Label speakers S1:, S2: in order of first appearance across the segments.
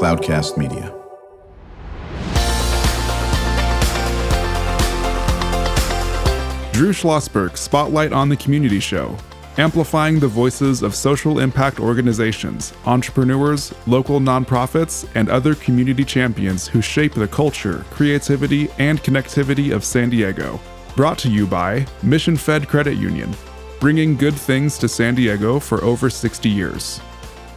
S1: Cloudcast Media.
S2: Drew Schlosberg Spotlight on the Community Show, amplifying the voices of social impact organizations, entrepreneurs, local nonprofits, and other community champions who shape the culture, creativity, and connectivity of San Diego. Brought to you by Mission Fed Credit Union, bringing good things to San Diego for over 60 years.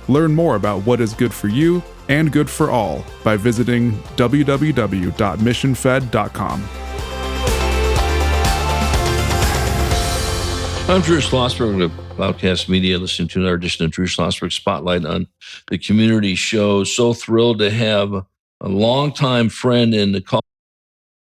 S2: Learn more about what is good for you and good for all by visiting www.missionfed.com.
S3: I'm Drew Schlosberg of Cloudcast Media, listening to another edition of Drew Schlosberg Spotlight on the Community Show. So thrilled to have a longtime friend in the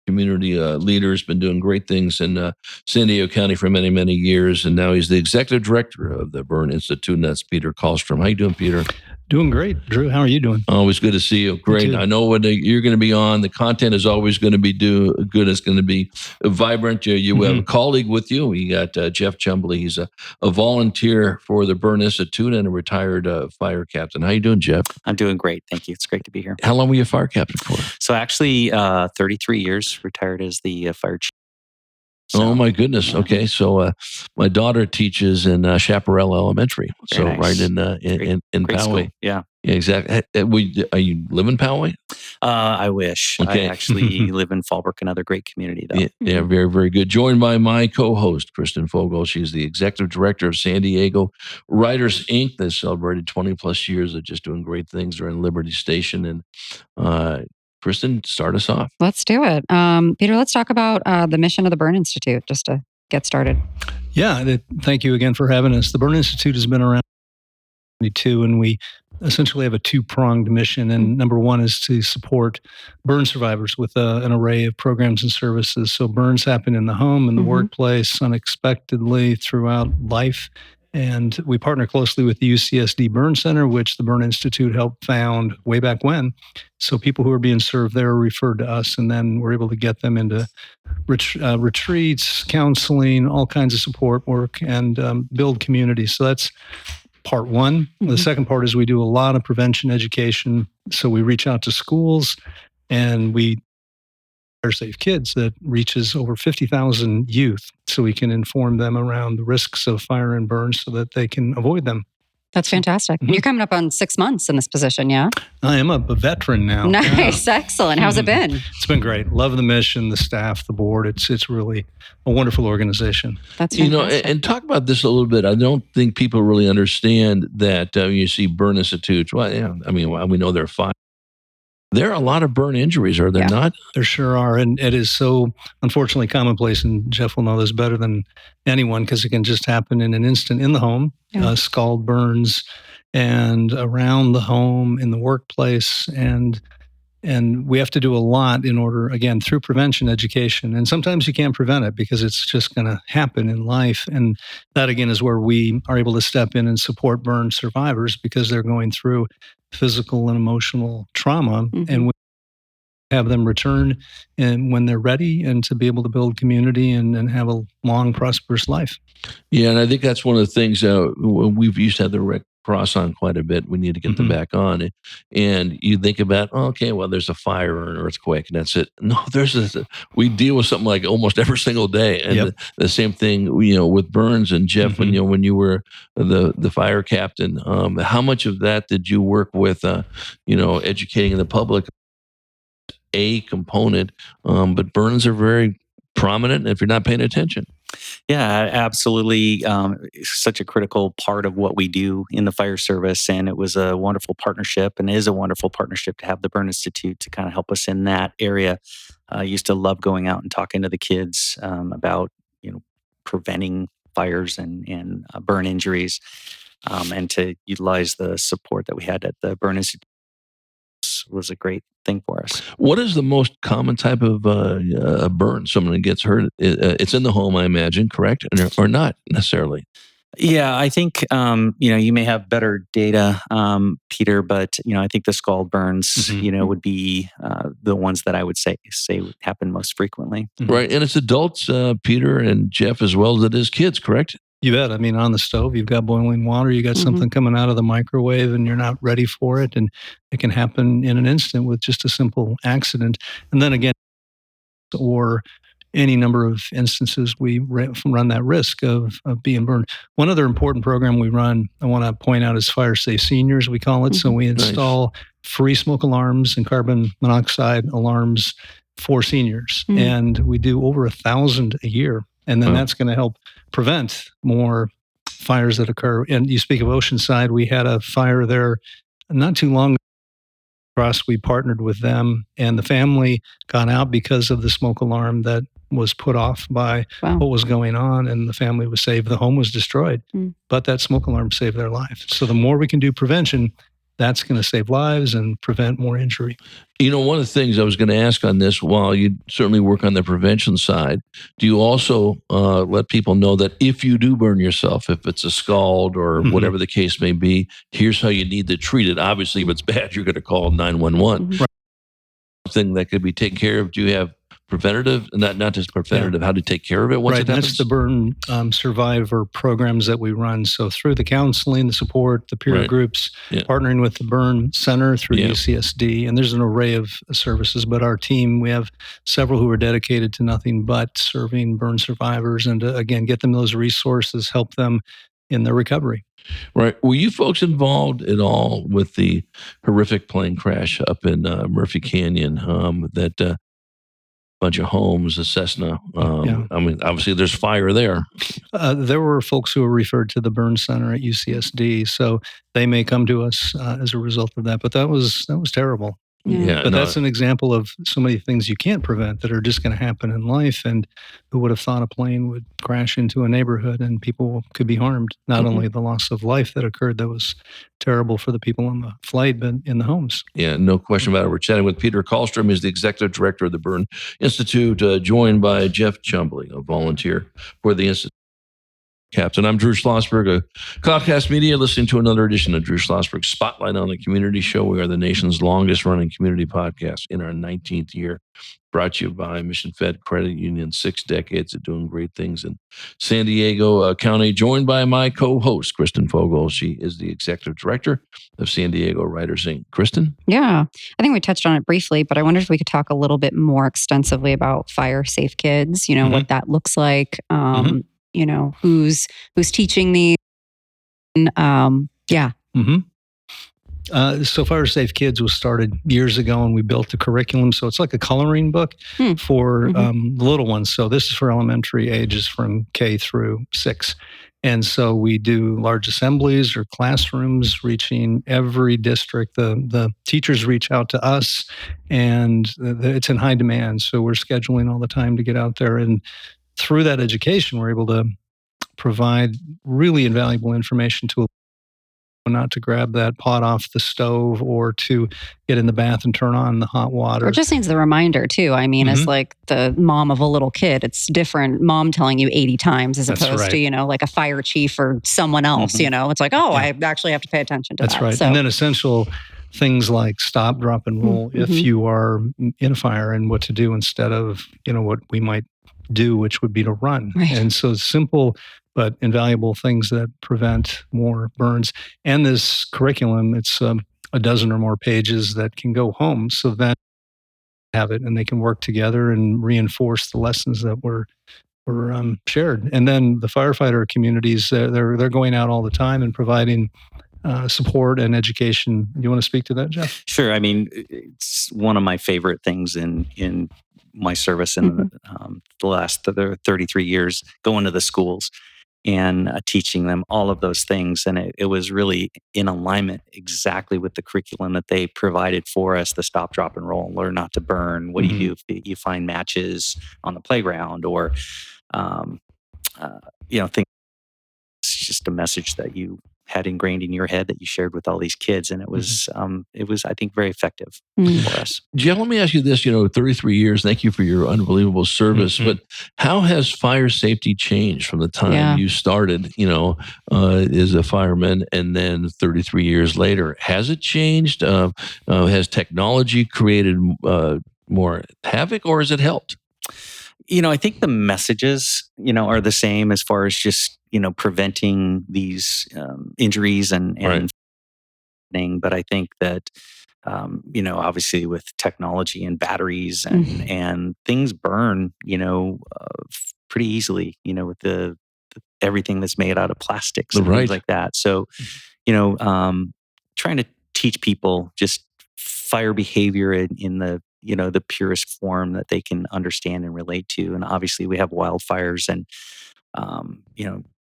S3: community leader, has been doing great things in San Diego County for many, many years, and now he's the executive director of the Burn Institute, and that's Peter Callstrom. How you doing, Peter?
S4: Doing great. Drew, how are you doing?
S3: Always good to see you. Great. I know when you're going to be on, the content is always going to be good. It's going to be vibrant. You have a colleague with you. We got Jeff Chumbley. He's a volunteer for the Burn Institute and a retired fire captain. How you doing, Jeff?
S5: I'm doing great. Thank you. It's great to be here.
S3: How long were you a fire captain for?
S5: So actually 33 years, retired as the fire chief. So,
S3: oh my goodness.
S5: Yeah.
S3: Okay. So my daughter teaches in Chaparral Elementary.
S5: Very nice.
S3: Right in
S5: great
S3: Poway.
S5: School. Yeah,
S3: exactly. Are you live in Poway?
S5: I wish.
S3: Okay.
S5: I actually live in Fallbrook, another great community though.
S3: Yeah, very, very good. Joined by my co-host, Kristen Fogel. She's the executive director of San Diego Writers, Inc. They celebrated 20 plus years of just doing great things during Liberty Station. And Kristen, start us off.
S6: Let's do it. Peter, let's talk about the mission of the Burn Institute, just to get started.
S4: Yeah, thank you again for having us. The Burn Institute has been around 22, and we essentially have a two-pronged mission. And number one is to support burn survivors with an array of programs and services. So burns happen in the home, in the workplace, unexpectedly throughout life. And we partner closely with the UCSD Burn Center, which the Burn Institute helped found way back when. So people who are being served there are referred to us, and then we're able to get them into retreats, counseling, all kinds of support work, and build community. So that's part one. The second part is we do a lot of prevention education. So we reach out to schools, and we Fire Safe Kids that reaches over 50,000 youth, so we can inform them around the risks of fire and burn so that they can avoid them.
S6: That's fantastic. You're coming up on 6 months in this position, yeah?
S4: I am a veteran now.
S6: Nice, excellent. How's it been?
S4: It's been great. Love the mission, the staff, the board. It's really a wonderful organization.
S6: That's fantastic.
S3: And talk about this a little bit. I don't think people really understand that you see Burn Institutes. Well, yeah, I mean, we know they're fire. There are a lot of burn injuries, are there not?
S4: There sure are. And it is so unfortunately commonplace, and Jeff will know this better than anyone because it can just happen in an instant in the home, scald burns, and around the home, in the workplace. And we have to do a lot in order, again, through prevention education. And sometimes you can't prevent it because it's just going to happen in life. And that, again, is where we are able to step in and support burn survivors because they're going through physical and emotional trauma. And we have them return and when they're ready and to be able to build community and have a long, prosperous life.
S3: Yeah, and I think that's one of the things we've used to have the Red Cross on quite a bit. We need to get them back on. And you think about, okay, well, there's a fire or an earthquake, and that's it. No, we deal with something like almost every single day. And the same thing, with burns. And Jeff, when you were the fire captain, how much of that did you work with, educating the public? A component, but burns are very prominent if you're not paying attention.
S5: Yeah, absolutely. Such a critical part of what we do in the fire service. And it was a wonderful partnership and is a wonderful partnership to have the Burn Institute to kind of help us in that area. I used to love going out and talking to the kids about, preventing fires and burn injuries, and to utilize the support that we had at the Burn Institute was a great thing for us.
S3: What is the most common type of burn? Someone gets hurt. It's in the home, I imagine, correct? Or not necessarily?
S5: Yeah, I think, you may have better data, Peter, but, I think the scald burns, would be the ones that I would say would happen most frequently.
S3: Right. And it's adults, Peter and Jeff, as well as it is kids, correct?
S4: You bet. I mean, on the stove, you've got boiling water, you got something coming out of the microwave, and you're not ready for it. And it can happen in an instant with just a simple accident. And then again, or any number of instances, we run that risk of being burned. One other important program we run, I want to point out, is Fire Safe Seniors, we call it. So we install free smoke alarms and carbon monoxide alarms for seniors. And we do over 1,000 a year. And then that's going to help prevent more fires that occur. And you speak of Oceanside, we had a fire there not too long ago. We partnered with them, and the family got out because of the smoke alarm that was put off by what was going on, and the family was saved. The home was destroyed, but that smoke alarm saved their life. So the more we can do prevention, that's going to save lives and prevent more injury.
S3: You know, one of the things I was going to ask on this, while you certainly work on the prevention side, do you also let people know that if you do burn yourself, if it's a scald or whatever the case may be, here's how you need to treat it? Obviously, if it's bad, you're going to call 911. Something that could be taken care of. Do you have preventative, not just preventative, how to take care of it once it happens?
S4: That's the burn survivor programs that we run. So through the counseling, the support, the peer groups, partnering with the burn center through UCSD, and there's an array of services. But our team, we have several who are dedicated to nothing but serving burn survivors, and to, again, get them those resources, help them in their recovery.
S3: Right. Were you folks involved at all with the horrific plane crash up in Murphy Canyon that bunch of homes, a Cessna? I mean, obviously there's fire there.
S4: There were folks who were referred to the burn center at UCSD, so they may come to us as a result of that. But that was terrible. But that's an example of so many things you can't prevent that are just going to happen in life. And who would have thought a plane would crash into a neighborhood and people could be harmed? Not only the loss of life that occurred, that was terrible for the people on the flight, but in the homes.
S3: Yeah, no question about it. We're chatting with Peter Callstrom, who's the executive director of the Burn Institute, joined by Jeff Chumbley, a volunteer for the Institute. Captain. I'm Drew Schlosberg of Cloudcast Media, listening to another edition of Drew Schlosberg's Spotlight on the Community Show. We are the nation's longest running community podcast in our 19th year. Brought to you by Mission Fed Credit Union, 6 decades of doing great things in San Diego County. Joined by my co-host, Kristen Fogel. She is the executive director of San Diego Writers Inc. Kristen?
S6: Yeah, I think we touched on it briefly, but I wonder if we could talk a little bit more extensively about Fire Safe Kids, what that looks like. Who's teaching these?
S4: So Fire Safe Kids was started years ago, and we built a curriculum. So it's like a coloring book for the little ones. So this is for elementary ages from K through 6. And so we do large assemblies or classrooms reaching every district. The teachers reach out to us, and it's in high demand. So we're scheduling all the time to get out there. And through that education, we're able to provide really invaluable information to not to grab that pot off the stove or to get in the bath and turn on the hot water.
S6: Or it just needs the reminder too. I mean, as like the mom of a little kid, it's different mom telling you 80 times as opposed to, like a fire chief or someone else, it's like, I actually have to pay attention to that.
S4: That's right.
S6: So,
S4: and then essential things like stop, drop, and roll if you are in a fire, and what to do instead of, what we might do, which would be to run.
S6: Right.
S4: And so simple but invaluable things that prevent more burns. And this curriculum, it's a dozen or more pages that can go home, so that have it and they can work together and reinforce the lessons that were shared. And then the firefighter communities, they're going out all the time and providing support and education. You want to speak to that, Jeff?
S5: Sure. I mean, it's one of my favorite things in my service in the last 33 years, going to the schools and teaching them all of those things. And it was really in alignment exactly with the curriculum that they provided for us, the stop, drop, and roll, learn not to burn. What do you do if you find matches on the playground, or, things? It's just a message that you had ingrained in your head that you shared with all these kids. And it was, I think, very effective for us.
S3: Jeff, let me ask you this, 33 years, thank you for your unbelievable service, but how has fire safety changed from the time you started, as a fireman, and then 33 years later? Has it changed? Has technology created more havoc, or has it helped?
S5: I think the messages, are the same as far as just preventing these injuries and
S3: Right.
S5: but I think that obviously with technology and batteries and things burn, pretty easily, with the everything that's made out of plastics and
S3: Right.
S5: things like that. So, trying to teach people just fire behavior in the the purest form that they can understand and relate to. And obviously, we have wildfires, and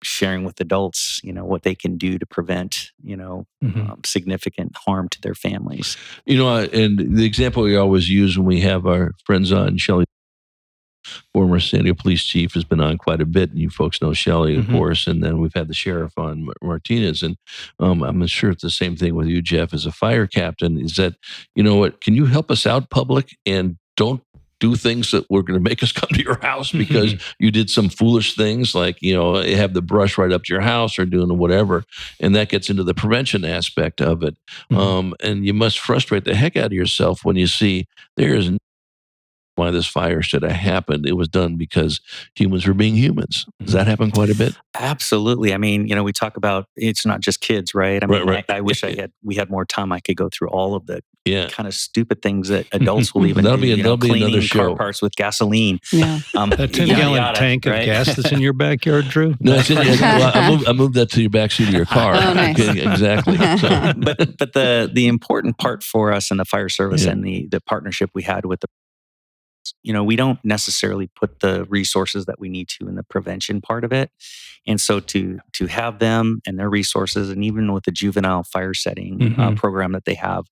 S5: sharing with adults, what they can do to prevent, significant harm to their families.
S3: And the example we always use when we have our friends on, Shelley, former San Diego police chief, has been on quite a bit, and you folks know Shelley, of course. And then we've had the sheriff on, Martinez, and I'm sure it's the same thing with you, Jeff, as a fire captain. Is that, can you help us out, public, and don't do things that were going to make us come to your house because you did some foolish things, like have the brush right up to your house or doing whatever, and that gets into the prevention aspect of it. And you must frustrate the heck out of yourself when you see there is why this fire should have happened. It was done because humans were being humans. Does that happen quite a bit?
S5: Absolutely. I mean, we talk about it's not just kids, right? I mean,
S3: Right.
S5: I wish we had more time. I could go through all of the kind of stupid things that adults will even
S3: that'll
S5: do.
S3: Be
S5: cleaning
S3: another show.
S5: Car parts with gasoline.
S6: Yeah.
S4: A 10-gallon tank of gas that's in your backyard, Drew?
S3: No, I moved that to your backseat of your car.
S6: Oh, nice.
S3: Okay, exactly. So.
S5: But the important part for us in the fire service and the partnership we had with we don't necessarily put the resources that we need to in the prevention part of it. And so to have them and their resources, and even with the juvenile fire setting program that they have,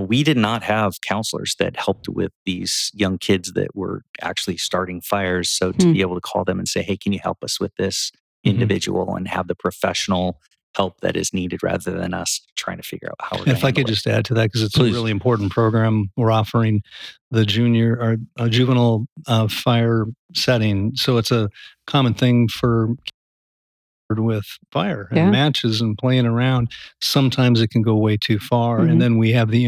S5: we did not have counselors that helped with these young kids that were actually starting fires. So to be able to call them and say, hey, can you help us with this individual, and have the professional help that is needed rather than us trying to figure out how we're going to.
S4: If I could just add to that, because it's a really important program, we're offering the juvenile fire setting. So it's a common thing for with fire and matches and playing around. Sometimes it can go way too far. And then we have the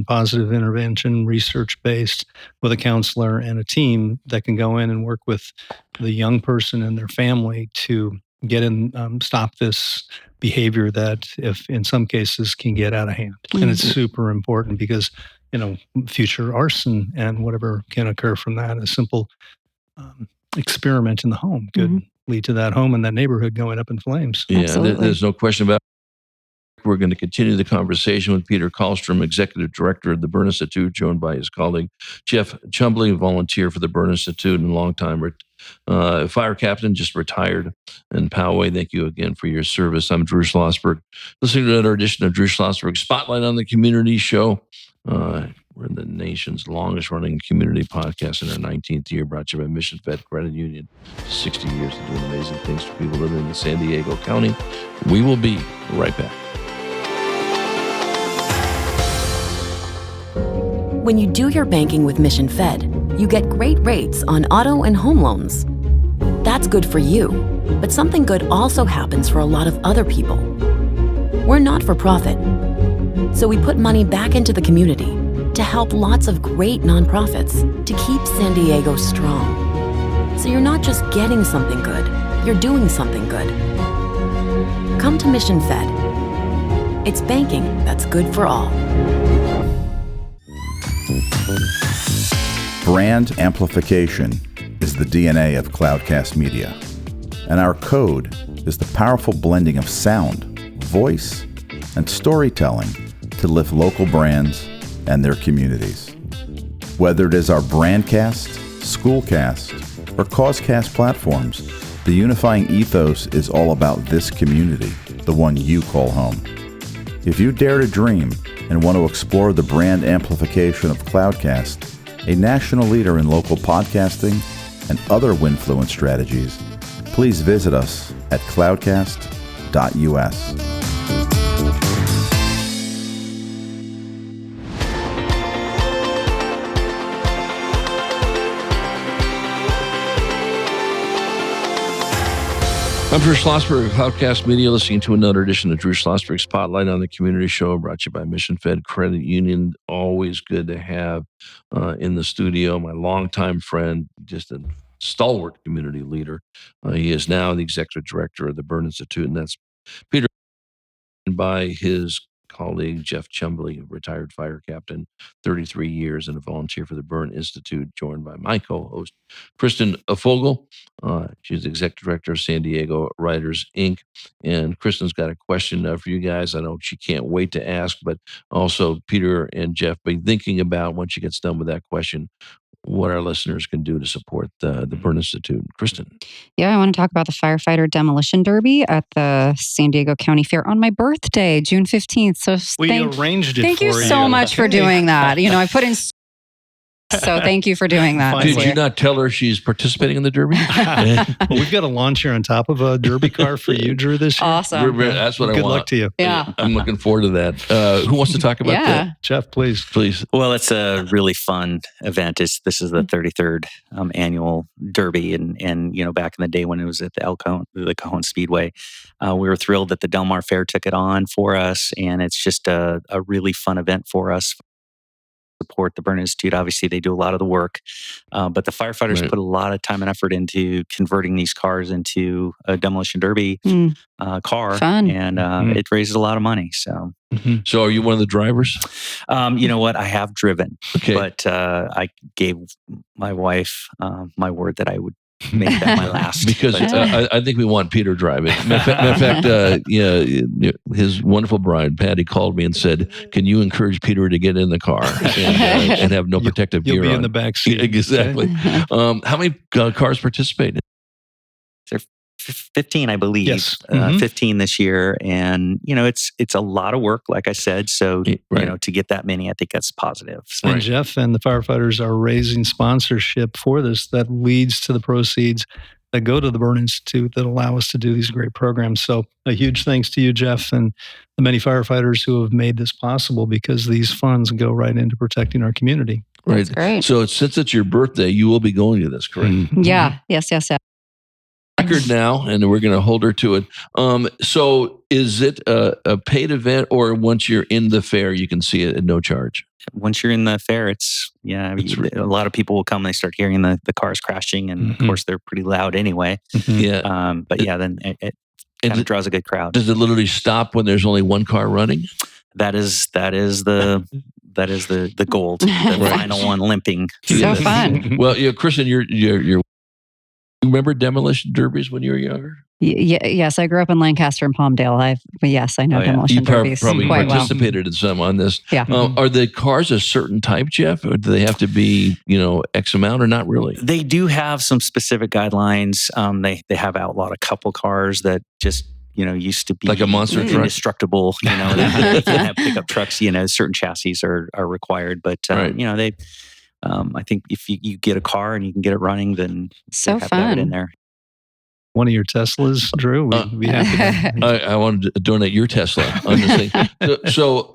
S4: positive intervention, research-based, with a counselor and a team that can go in and work with the young person and their family to get in, stop this behavior that, if in some cases, can get out of hand. And it's super important because, future arson and whatever can occur from that, a simple experiment in the home could lead to that home and that neighborhood going up in flames.
S3: Yeah, there's no question about it. We're going to continue the conversation with Peter Callstrom, Executive Director of the Burn Institute, joined by his colleague, Jeff Chumbley, volunteer for the Burn Institute and longtime fire captain, just retired. And Poway, thank you again for your service. I'm Drew Schlosberg, listening to another edition of Drew Schlosberg Spotlight on the Community Show. We're in the nation's longest running community podcast in our 19th year, brought to you by Mission Fed Credit Union. 60 years of doing amazing things for people living in San Diego County. We will be right back.
S1: When you do your banking with Mission Fed, you get great rates on auto and home loans. That's good for you, but something good also happens for a lot of other people. We're not for profit, so we put money back into the community to help lots of great nonprofits to keep San Diego strong. So you're not just getting something good, you're doing something good. Come to Mission Fed. It's banking that's good for all.
S7: Brand amplification is the DNA of Cloudcast Media, and our code is the powerful blending of sound, voice, and storytelling to lift local brands and their communities. Whether it is our Brandcast, Schoolcast, or Causecast platforms, the unifying ethos is all about this community, the one you call home. If you dare to dream and want to explore the brand amplification of Cloudcast, a national leader in local podcasting and other Winfluence strategies, please visit us at cloudcast.us.
S3: I'm Drew Schlosberg of Cloudcast Media, listening to another edition of Drew Schlosberg Spotlight on the Community Show, brought to you by Mission Fed Credit Union. Always good to have in the studio my longtime friend, just a stalwart community leader. He is now the executive director of the Burn Institute, and that's Peter, by his colleague Jeff Chumbley, retired fire captain, 33 years, and a volunteer for the Burn Institute, joined by my co-host, Kristen Fogel. She's the executive director of San Diego Writers, Inc. And Kristen's got a question for you guys. I know she can't wait to ask, but also Peter and Jeff be thinking about, once she gets done with that question, what our listeners can do to support the Burn Institute. Kristen.
S6: Yeah, I want to talk about the Firefighter Demolition Derby at the San Diego County Fair on my birthday, June 15th. So
S4: arranged it
S6: thank
S4: for
S6: you so much for doing that. I put in... So thank you for doing that.
S3: Did you not tell her she's participating in the Derby?
S4: We've got a lawn chair on top of a Derby car for you, Drew, this year.
S6: Awesome.
S3: That's what I want.
S4: Good luck to you.
S6: Yeah.
S3: I'm looking forward to that. Who wants to talk about that?
S4: Jeff, please.
S5: Well, it's a really fun event. This is the 33rd annual Derby. And back in the day when it was at the Cajon Speedway, we were thrilled that the Del Mar Fair took it on for us. And it's just a really fun event for us. Support the Burn Institute. Obviously, they do a lot of the work, but the firefighters put a lot of time and effort into converting these cars into a demolition derby car,
S6: Fun.
S5: And it raises a lot of money. So,
S3: So, are you one of the drivers?
S5: You know what? I have driven,
S3: Okay.
S5: but I gave my wife my word that I would make that my last.
S3: Because I think we want Peter driving. Matter of fact, his wonderful bride, Patty, called me and said, can you encourage Peter to get in the car and have no protective gear on?
S4: You'll be in the back seat.
S3: Exactly. How many cars participate?
S5: There are 15, I believe.
S4: Yes.
S5: 15 this year. And, it's a lot of work, like I said. So, to get that many, I think that's positive. So.
S4: And Jeff and the firefighters are raising sponsorship for this that leads to the proceeds that go to the Burn Institute that allow us to do these great programs. So a huge thanks to you, Jeff, and the many firefighters who have made this possible, because these funds go right into protecting our community.
S3: Right.
S6: That's great.
S3: So since it's your birthday, you will be going to this, correct?
S6: Yeah. Yes.
S3: Record now, and we're going to hold her to it. So is it a paid event, or once you're in the fair, you can see it at no charge?
S5: Once you're in the fair, a lot of people will come and they start hearing the cars crashing, and of course they're pretty loud anyway.
S3: Yeah.
S5: Then it kind of draws a good crowd.
S3: Does it literally stop when there's only one car running?
S5: That is the goal. The final one limping.
S6: So fun.
S3: Well, Kristen, you're remember demolition derbies when you were younger?
S6: Yes, I grew up in Lancaster and Palmdale. Yes, I know demolition derbies
S3: probably
S6: quite
S3: participated in some on this.
S6: Yeah.
S3: Are the cars a certain type, Jeff, or do they have to be X amount, or not really?
S5: They do have some specific guidelines. They have outlawed a couple cars that just used to be
S3: like a monster truck,
S5: indestructible. They can't have pickup trucks. Certain chassis are required, but they. I think if you get a car and you can get it running, then
S6: so
S5: have
S6: fun.
S5: To have it in there.
S4: One of your Teslas, Drew. We'd be happy to.
S3: I wanted to donate your Tesla on this thing. So,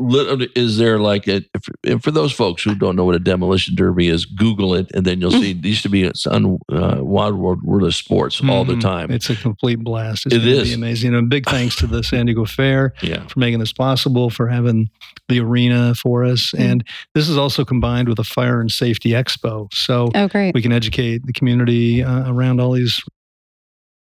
S3: is there for those folks who don't know what a demolition derby is, Google it, and then you'll see it used to be on Wild World of Sports all the time.
S4: It's a complete blast. It's
S3: going to
S4: be amazing. And big thanks to the San Diego Fair for making this possible, for having the arena for us. And this is also combined with a Fire and Safety Expo. So we can educate the community around all these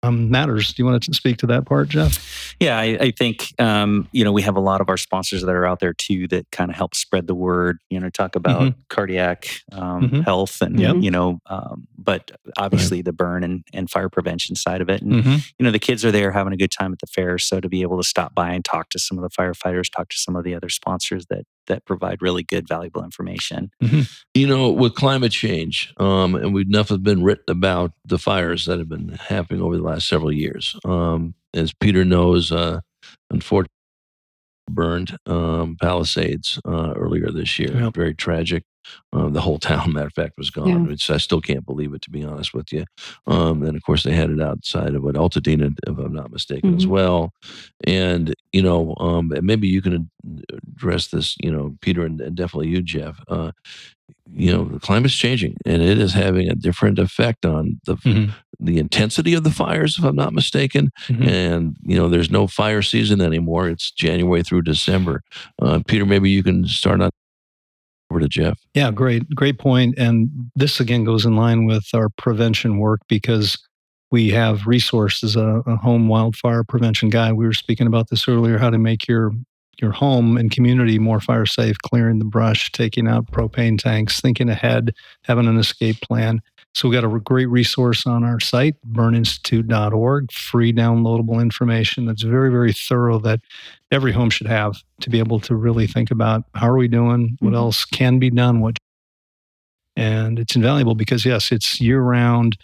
S4: matters. Do you want to speak to that part, Jeff?
S5: Yeah, I think, we have a lot of our sponsors that are out there too that kind of help spread the word, talk about cardiac health and, but obviously the burn and fire prevention side of it. And, the kids are there having a good time at the fair. So to be able to stop by and talk to some of the firefighters, talk to some of the other sponsors that provide really good, valuable information.
S3: With climate change, and we've enough have been written about the fires that have been happening over the last several years. As Peter knows, unfortunately, burned Palisades earlier this year.
S4: Yep.
S3: Very tragic. The whole town, matter of fact, was gone. Which I still can't believe it, to be honest with you. And of course, they had it outside of Altadena, if I'm not mistaken, as well. And maybe you can address this, Peter, and definitely you, Jeff. The climate's changing, and it is having a different effect on the intensity of the fires, if I'm not mistaken. And there's no fire season anymore. It's January through December. Peter, maybe you can start on. over to Jeff.
S4: Yeah, great point. And this again goes in line with our prevention work because we have resources, a home wildfire prevention guide. We were speaking about this earlier, how to make your home and community more fire safe, clearing the brush, taking out propane tanks, thinking ahead, having an escape plan. So we got a great resource on our site, burninstitute.org, free downloadable information that's very, very thorough that every home should have to be able to really think about how are we doing, what else can be done, and it's invaluable because, yes, it's year-round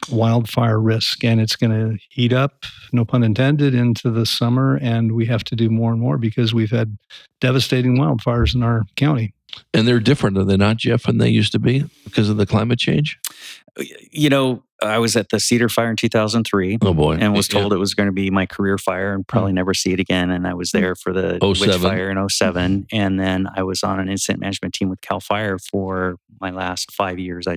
S4: wildfire risk, and it's going to heat up, no pun intended, into the summer, and we have to do more and more because we've had devastating wildfires in our county.
S3: And they're different, are they not, Jeff, than they used to be because of the climate change?
S5: I was at the Cedar Fire in 2003.
S3: Oh, boy.
S5: And was told it was going to be my career fire and probably never see it again. And I was there for the Witch Fire in 2007. And then I was on an incident management team with CAL FIRE for my last 5 years.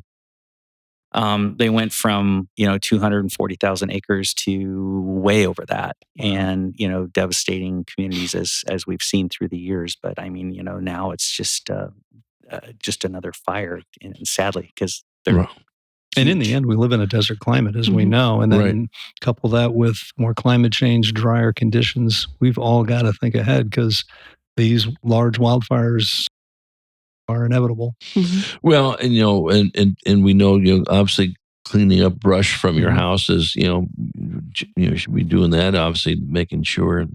S5: They went from 240,000 acres to way over that, and devastating communities as we've seen through the years. But I mean, now it's just another fire, sadly, because they're.
S4: And in the end, we live in a desert climate, as we know, and then couple that with more climate change, drier conditions. We've all got to think ahead because these large wildfires are inevitable.
S3: Well, and we know, obviously cleaning up brush from your house is, you should be doing that. Obviously, making sure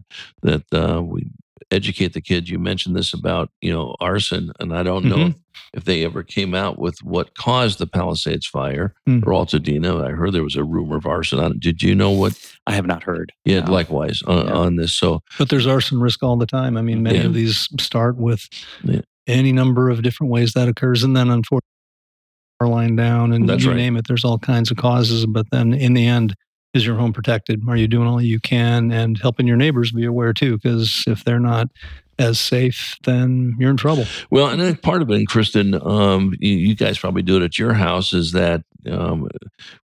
S3: that we educate the kids. You mentioned this about, arson, and I don't know if they ever came out with what caused the Palisades fire or Altadena. I heard there was a rumor of arson on it. Did you know what?
S5: I have not heard.
S3: Yeah, no. Likewise on this. So,
S4: but there's arson risk all the time. I mean, many of these start with any number of different ways that occurs, and then unfortunately, power line down, and you name it. There's all kinds of causes, but then in the end, is your home protected? Are you doing all you can and helping your neighbors be aware too? Because if they're not as safe, then you're in trouble.
S3: Well, and then part of it, and Kristen, you guys probably do it at your house, is that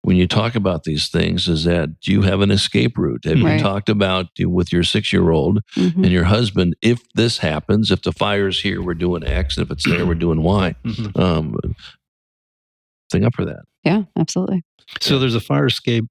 S3: when you talk about these things, is that do you have an escape route? Have you talked about with your 6-year-old and your husband, if this happens, if the fire's here, we're doing X, and if it's there, we're doing Y. Thing up for that.
S6: Yeah, absolutely.
S4: So there's a fire escape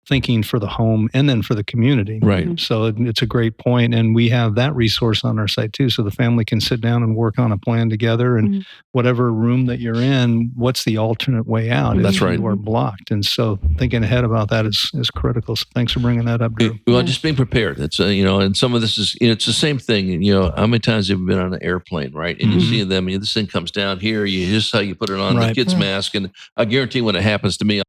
S4: thinking for the home and then for the community.
S3: Right.
S4: So it's a great point. And we have that resource on our site too. So the family can sit down and work on a plan together, and whatever room that you're in, what's the alternate way out?
S3: That's right.
S4: You are blocked. And so thinking ahead about that is critical. So thanks for bringing that up, Drew.
S3: Well, just being prepared. It's, and some of this is, it's the same thing. How many times have you been on an airplane, right? And you see them, this thing comes down here, just how you put it on the kid's mask. And I guarantee when it happens to me,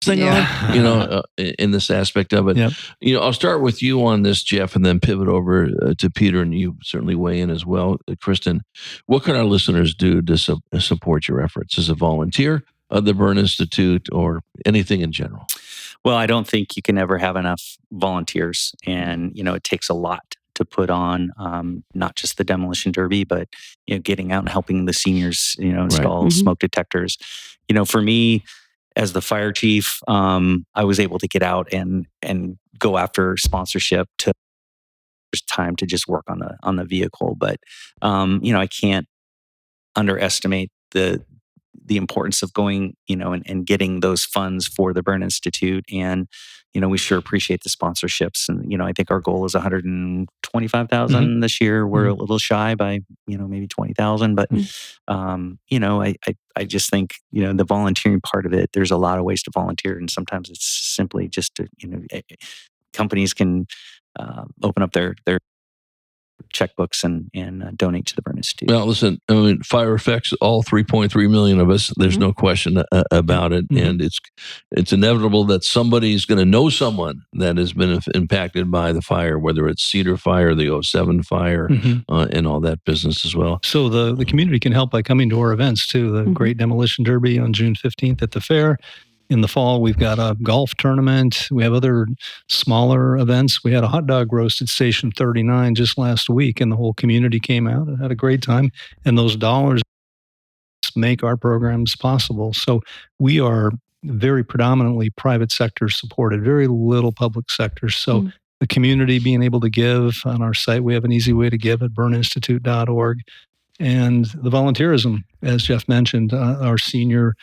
S3: in this aspect of it. I'll start with you on this, Jeff, and then pivot over to Peter, and you certainly weigh in as well, Kristen. What can our listeners do to support your efforts as a volunteer of the Burn Institute or anything in general?
S5: Well, I don't think you can ever have enough volunteers, and it takes a lot to put on not just the demolition derby, but getting out and helping the seniors install smoke detectors. For me, as the fire chief, I was able to get out and go after sponsorship to there's time to just work on the vehicle. But I can't underestimate the importance of going, and getting those funds for the Burn Institute. And we sure appreciate the sponsorships. And I think our goal is 125,000 this year. We're a little shy by maybe 20,000, but I just think the volunteering part of it. There's a lot of ways to volunteer, and sometimes it's simply just to companies can open up their checkbooks and donate to the Burn Institute.
S3: Well, listen, fire affects all 3.3 million of us. There's no question about it. And it's inevitable that somebody's going to know someone that has been impacted by the fire, whether it's Cedar Fire, the 2007 fire, and all that business as well.
S4: So the community can help by coming to our events too. The Great Demolition Derby on June 15th at the fair. In the fall, we've got a golf tournament. We have other smaller events. We had a hot dog roast at Station 39 just last week, and the whole community came out and had a great time. And those dollars make our programs possible. So we are very predominantly private sector supported, very little public sector. So the community being able to give on our site, we have an easy way to give at burninstitute.org. And the volunteerism, as Jeff mentioned, our senior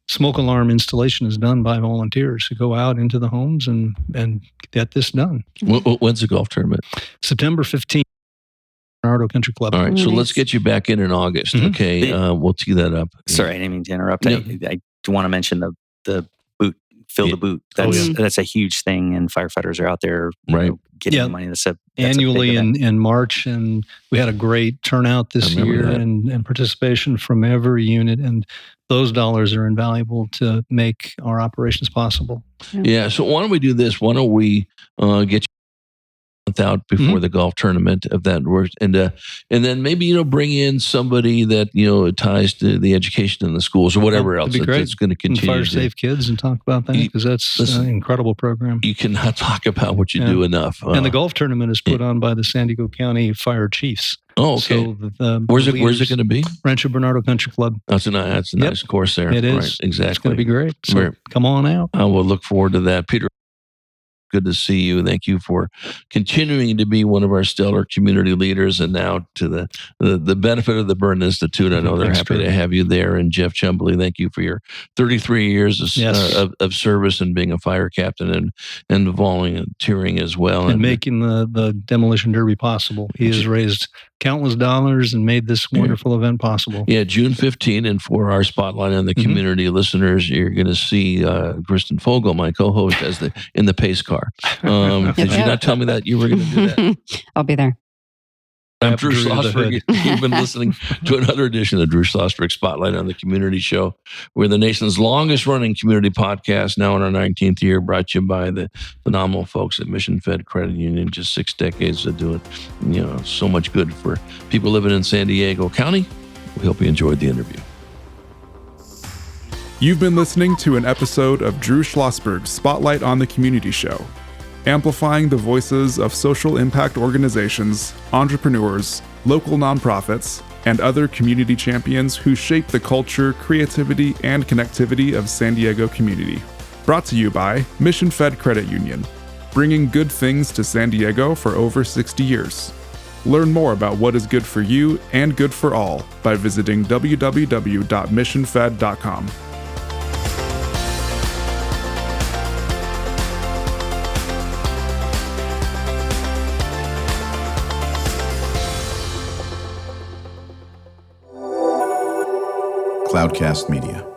S4: smoke alarm installation is done by volunteers who go out into the homes and get this done.
S3: When's the golf tournament?
S4: September 15th, Bernardo Country Club.
S3: All right, so let's get you back in August.
S4: Mm-hmm.
S3: Okay, we'll tee that up.
S5: Sorry, I didn't mean to interrupt.
S3: No.
S5: I do want to mention the boot, fill the boot. That's a huge thing, and firefighters are out there getting the money. That's
S4: annually in March, and we had a great turnout this year and participation from every unit, and those dollars are invaluable to make our operations possible.
S3: Yeah, so why don't we do this? Why don't we get you out before the golf tournament, if that works, and then maybe bring in somebody that ties to the education in the schools or whatever else that's going to continue.
S4: Fire Safe Kids and talk about that, because that's an incredible program.
S3: You cannot talk about what you do enough.
S4: And the golf tournament is put on by the San Diego County Fire Chiefs.
S3: Oh, okay.
S4: So
S3: where's it going to be?
S4: Rancho Bernardo Country Club.
S3: That's a nice course there.
S4: It is.
S3: Right, exactly.
S4: It's going to be great. So come on out.
S3: I will look forward to that. Peter, good to see you. Thank you for continuing to be one of our stellar community leaders, and now to the benefit of the Burn Institute. I know they're happy to have you there. And Jeff Chumbley, thank you for your 33 years of service and being a fire captain and volunteering as well.
S4: And making the Demolition Derby possible. He has raised countless dollars and made this wonderful event possible.
S3: Yeah, June 15, and for our spotlight on the community listeners, you're going to see Kristen Fogel, my co-host, in the pace car. Did you not tell me that you were going to do that?
S6: I'll be there.
S3: I'm Drew Schlosberg. You've been listening to another edition of Drew Schlosberg Spotlight on the Community Show. We're the nation's longest running community podcast, now in our 19th year, brought to you by the phenomenal folks at Mission Fed Credit Union. Just 6 decades of doing so much good for people living in San Diego County. We hope you enjoyed the interview.
S2: You've been listening to an episode of Drew Schlosberg's Spotlight on the Community Show, amplifying the voices of social impact organizations, entrepreneurs, local nonprofits, and other community champions who shape the culture, creativity, and connectivity of San Diego community. Brought to you by Mission Fed Credit Union, bringing good things to San Diego for over 60 years. Learn more about what is good for you and good for all by visiting www.missionfed.com.
S7: Cloudcast Media.